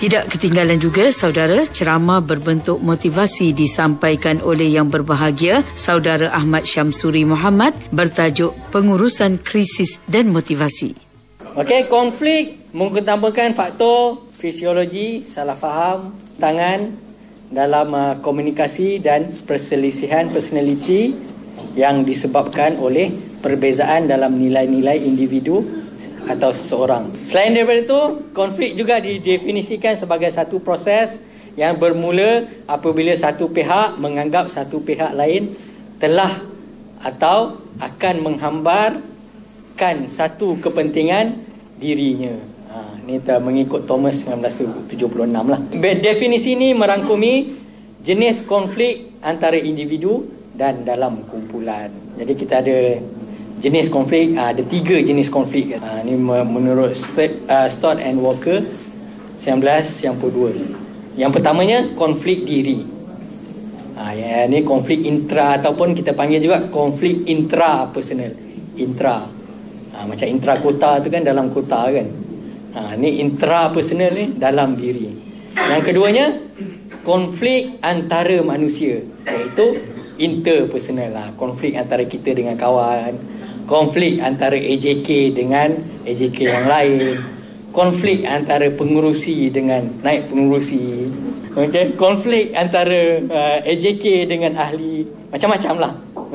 Tidak ketinggalan juga, saudara, ceramah berbentuk motivasi disampaikan oleh yang berbahagia, saudara Ahmad Syamsuri Muhammad, bertajuk Pengurusan Krisis dan Motivasi. Okey, konflik mengutamakan faktor fisiologi, salah faham, tangan dalam komunikasi dan perselisihan personaliti yang disebabkan oleh perbezaan dalam nilai-nilai individu atau seseorang. Selain daripada itu, konflik juga didefinisikan sebagai satu proses yang bermula apabila satu pihak menganggap satu pihak lain telah atau akan menghambarkan satu kepentingan dirinya. Ini mengikut Thomas 1976 lah. Definisi ini merangkumi jenis konflik antara individu dan dalam kumpulan. Jadi kita ada jenis konflik, ada 3 jenis konflik. Ini menurut Stott and Walker 1992. Yang pertamanya konflik diri. Ini konflik intra ataupun kita panggil juga konflik intrapersonal. Intra. Macam intra kota tu kan, dalam kota kan. Ini intrapersonal ni dalam diri. Yang keduanya konflik antara manusia, iaitu interpersonal. Konflik antara kita dengan kawan, konflik antara AJK dengan AJK yang lain, konflik antara pengurusi dengan naib pengurusi, okay? Konflik antara AJK dengan ahli, macam-macam lah,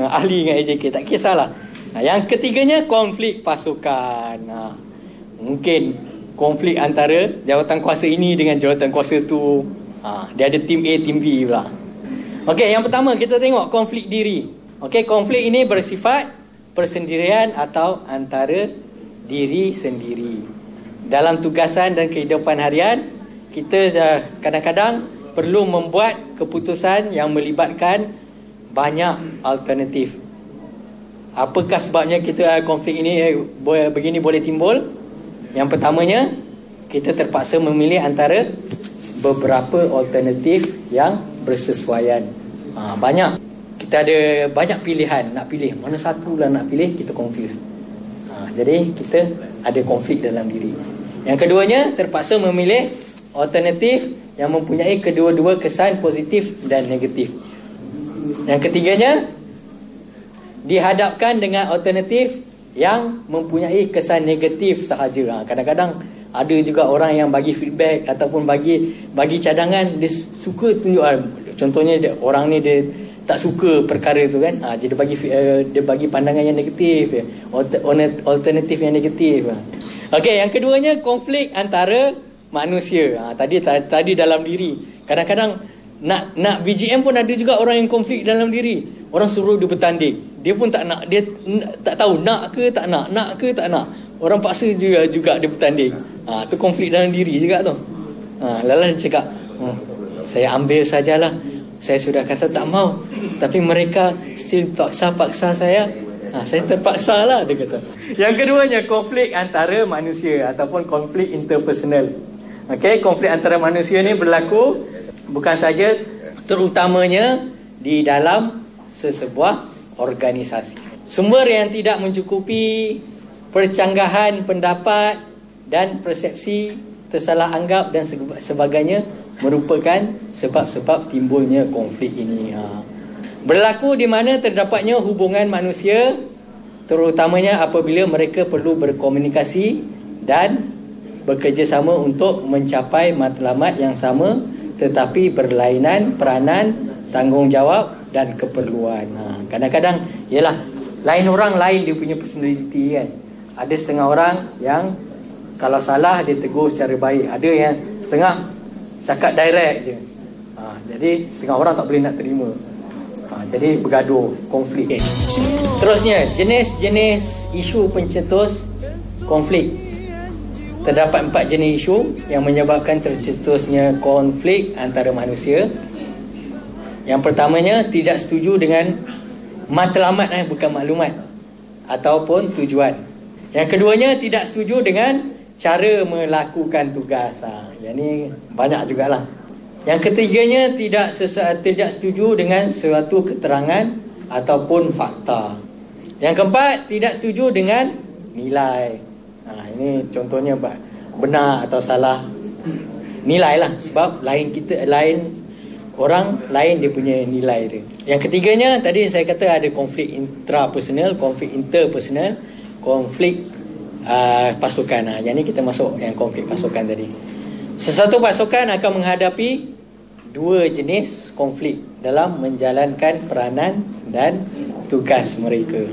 ahli dengan AJK, tak kisahlah. Yang ketiganya konflik pasukan. Mungkin konflik antara jawatan kuasa ini dengan jawatan kuasa tu. Dia ada tim A, tim B pula. Okey, yang pertama kita tengok konflik diri. Okey, konflik ini bersifat persendirian atau antara diri sendiri. Dalam tugasan dan kehidupan harian, kita kadang-kadang perlu membuat keputusan yang melibatkan banyak alternatif. Apakah sebabnya kita konflik ini begini boleh timbul? Yang pertamanya, kita terpaksa memilih antara beberapa alternatif yang bersesuaian. Banyak. Kita ada banyak pilihan, nak pilih mana satu lah nak pilih, kita confuse. Jadi kita ada konflik dalam diri. Yang keduanya, terpaksa memilih alternatif yang mempunyai kedua-dua kesan positif dan negatif. Yang ketiganya, dihadapkan dengan alternatif yang mempunyai kesan negatif sahaja. Kadang-kadang ada juga orang yang bagi feedback ataupun bagi cadangan, dia suka tunjuk, contohnya orang ni dia tak suka perkara tu kan, jadi dia bagi pandangan yang negatif, alternatif yang negatif. Okey, yang keduanya konflik antara manusia. Tadi dalam diri. Kadang-kadang nak BGM pun ada juga orang yang konflik dalam diri. Orang suruh dia bertanding, dia pun tak nak, dia tak tahu nak ke tak nak ke tak nak. Orang paksa juga dia bertanding. Tu konflik dalam diri juga tu. Lalu dia cakap, saya ambil sajalah. Saya sudah kata tak mau, tapi mereka still paksa saya. Saya terpaksa lah, dia kata. Yang keduanya konflik antara manusia ataupun konflik interpersonal. Okey, konflik antara manusia ni berlaku bukan saja terutamanya di dalam sesebuah organisasi. Sumber yang tidak mencukupi, percanggahan pendapat dan persepsi tersalah anggap dan sebagainya merupakan sebab-sebab timbulnya konflik ini. Berlaku di mana terdapatnya hubungan manusia, terutamanya apabila mereka perlu berkomunikasi dan bekerjasama untuk mencapai matlamat yang sama tetapi berlainan peranan, tanggungjawab dan keperluan. Kadang-kadang ialah lain orang lain dia punya personality kan. Ada setengah orang yang kalau salah dia tegur secara baik, ada yang setengah cakap direct je. Jadi setengah orang tak boleh nak terima. Jadi bergaduh, konflik. Seterusnya, jenis-jenis isu pencetus konflik. Terdapat 4 jenis isu yang menyebabkan tercetusnya konflik antara manusia. Yang pertamanya, tidak setuju dengan matlamat, bukan maklumat ataupun tujuan. Yang keduanya, tidak setuju dengan cara melakukan tugas. Yang ni banyak jugalah. Yang ketiganya, tidak setuju dengan suatu keterangan ataupun fakta. Yang keempat, tidak setuju dengan nilai. Ini contohnya benar atau salah. nilai lah, sebab lain orang lain dia punya nilai dia. Yang ketiganya tadi saya kata ada konflik intrapersonal, konflik interpersonal, konflik pasukan. Yang ni kita masuk yang konflik pasukan tadi. Sesuatu pasukan akan menghadapi dua jenis konflik dalam menjalankan peranan dan tugas mereka.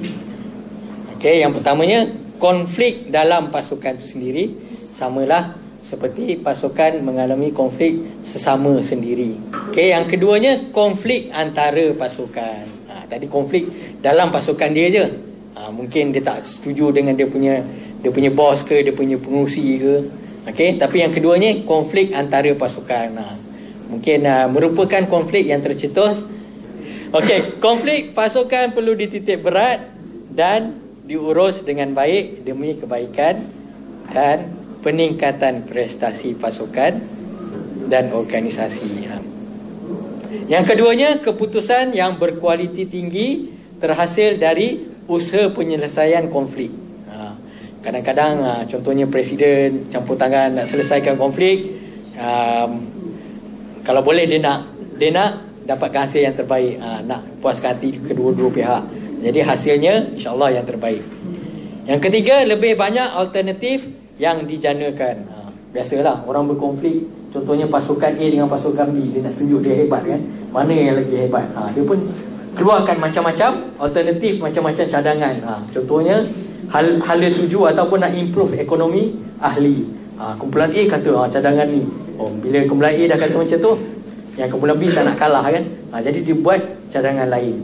Okey, yang pertamanya konflik dalam pasukan itu sendiri, samalah seperti pasukan mengalami konflik sesama sendiri. Okey, yang keduanya konflik antara pasukan. Tadi konflik dalam pasukan dia je. Mungkin dia tak setuju dengan dia punya bos ke, dia punya pengurusi ke. Okey, tapi yang keduanya konflik antara pasukan. Mungkin merupakan konflik yang tercetus. Okey, konflik pasukan perlu dititik berat dan diurus dengan baik demi kebaikan dan peningkatan prestasi pasukan dan organisasi. Yang keduanya, keputusan yang berkualiti tinggi terhasil dari usaha penyelesaian konflik. Kadang-kadang contohnya presiden campur tangan nak selesaikan konflik, kalau boleh dia nak dapatkan hasil yang terbaik, nak puaskan hati kedua-dua pihak. Jadi hasilnya insya-Allah yang terbaik. Yang ketiga, lebih banyak alternatif yang dijanakan. Biasalah orang berkonflik, contohnya pasukan A dengan pasukan B, dia nak tunjuk dia hebat kan, mana yang lagi hebat. Dia pun keluarkan macam-macam alternatif, macam-macam cadangan. Contohnya hala tuju ataupun nak improve ekonomi ahli. Kumpulan A kata cadangan ni, bila kumpulan A dah kata macam tu, yang kumpulan B tak nak kalah kan, jadi dia buat cadangan lain.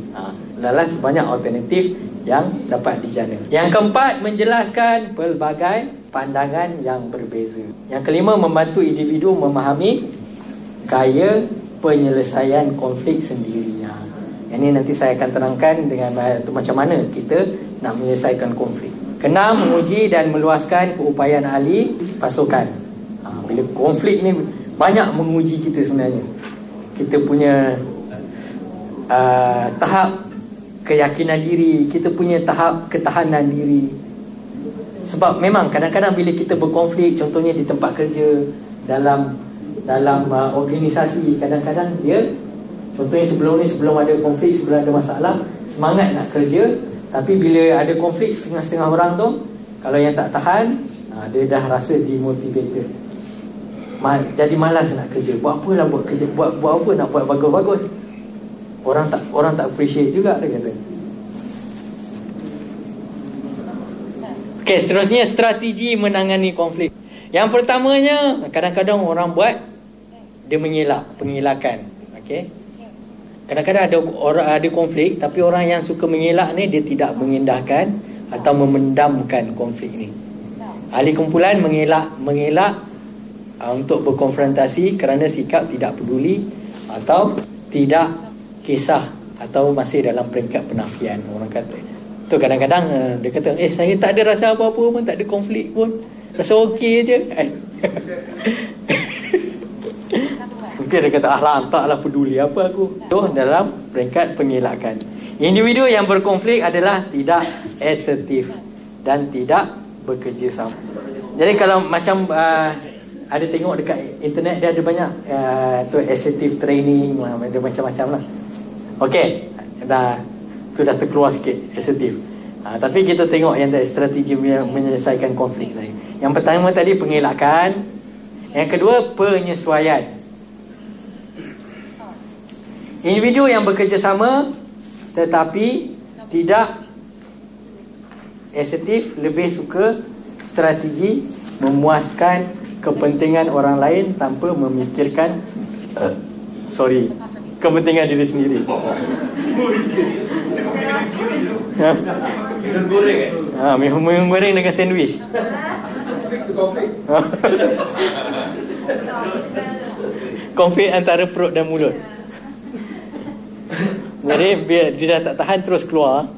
Lalas banyak alternatif yang dapat dijana. Yang keempat, menjelaskan pelbagai pandangan yang berbeza. Yang kelima, membantu individu memahami gaya penyelesaian konflik sendiri. Yang ini nanti saya akan terangkan dengan macam mana kita nak menyelesaikan konflik. Keenam, menguji dan meluaskan keupayaan ahli pasukan. Bila konflik ni banyak menguji kita sebenarnya. Kita punya tahap keyakinan diri, kita punya tahap ketahanan diri. Sebab memang kadang-kadang bila kita berkonflik, contohnya di tempat kerja, dalam organisasi, kadang-kadang dia, contohnya sebelum ada konflik, sebelum ada masalah, semangat nak kerja, tapi bila ada konflik setengah-setengah orang tu, kalau yang tak tahan, dia dah rasa demotivated, jadi malas nak kerja. Buat apalah buat kerja, buat apa nak buat bagus-bagus, orang tak appreciate juga, dia kata. Okey, seterusnya strategi menangani konflik. Yang pertamanya, kadang-kadang orang buat dia pengilakan. Okey. Kadang-kadang ada konflik, tapi orang yang suka mengelak ni dia tidak mengindahkan atau memendamkan konflik ni. Ahli kumpulan mengelak untuk berkonfrontasi kerana sikap tidak peduli atau tidak kisah atau masih dalam peringkat penafian. Orang kata tu kadang-kadang dia kata, saya tak ada rasa apa-apa pun, tak ada konflik pun, rasa okey je. Mungkin dia kata, taklah peduli apa aku. Tu dalam peringkat pengelakan. Individu yang berkonflik adalah tidak asertif dan tidak bekerjasama. Jadi kalau macam ada tengok dekat internet, dia ada banyak tu assertive training, ada macam-macam lah. Okey, tu dah terkeluar sikit asertif. Tapi kita tengok yang strategi menyelesaikan konflik tadi. Yang pertama tadi pengelakan, yang kedua penyesuaian. Individu yang bekerjasama tetapi tidak asertif lebih suka strategi memuaskan kepentingan orang lain tanpa memikirkan kepentingan diri sendiri. Minum goreng dengan sandwich. Konflik antara perut dan mulut. Jadi dia dah tak tahan terus keluar.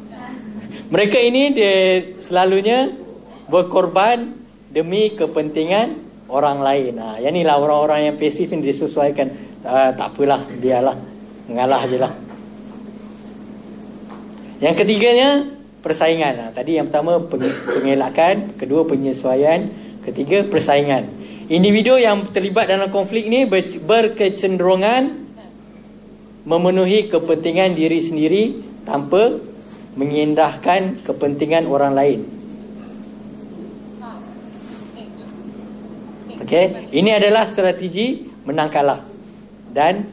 Mereka ini dia selalunya berkorban demi kepentingan orang lain. Yang inilah orang-orang yang pasif yang disesuaikan. Tak apalah, biarlah, mengalah je lah. Yang ketiganya persaingan. Tadi yang pertama pengelakan, kedua penyesuaian, ketiga persaingan. Individu yang terlibat dalam konflik ini berkecenderungan memenuhi kepentingan diri sendiri tanpa mengindahkan kepentingan orang lain. Okey, ini adalah strategi menang kalah dan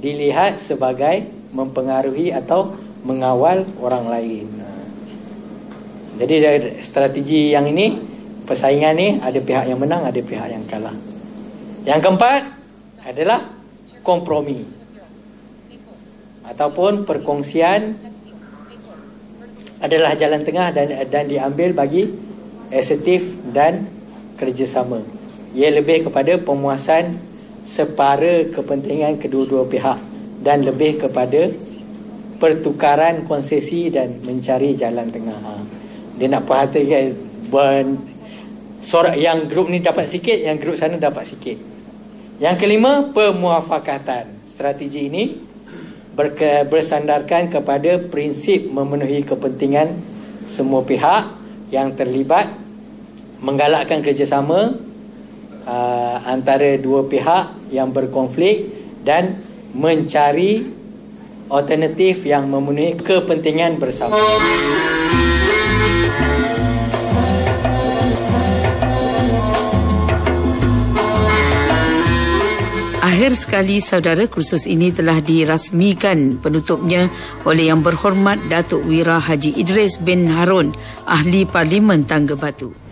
dilihat sebagai mempengaruhi atau mengawal orang lain. Jadi strategi yang ini, persaingan ni ada pihak yang menang, ada pihak yang kalah. Yang keempat adalah kompromi ataupun perkongsian adalah jalan tengah dan diambil bagi asertif dan kerjasama. Ia lebih kepada pemuasan separa kepentingan kedua-dua pihak dan lebih kepada pertukaran konsesi dan mencari jalan tengah. Dia nak perhatikan yang grup ni dapat sikit, yang grup sana dapat sikit. Yang kelima, pemuafakatan. Strategi ini bersandarkan kepada prinsip memenuhi kepentingan semua pihak yang terlibat, menggalakkan kerjasama antara dua pihak yang berkonflik dan mencari alternatif yang memenuhi kepentingan bersama. Akhir sekali, saudara, kursus ini telah dirasmikan penutupnya oleh Yang Berhormat Datuk Wira Haji Idris bin Harun, Ahli Parlimen Tangga Batu.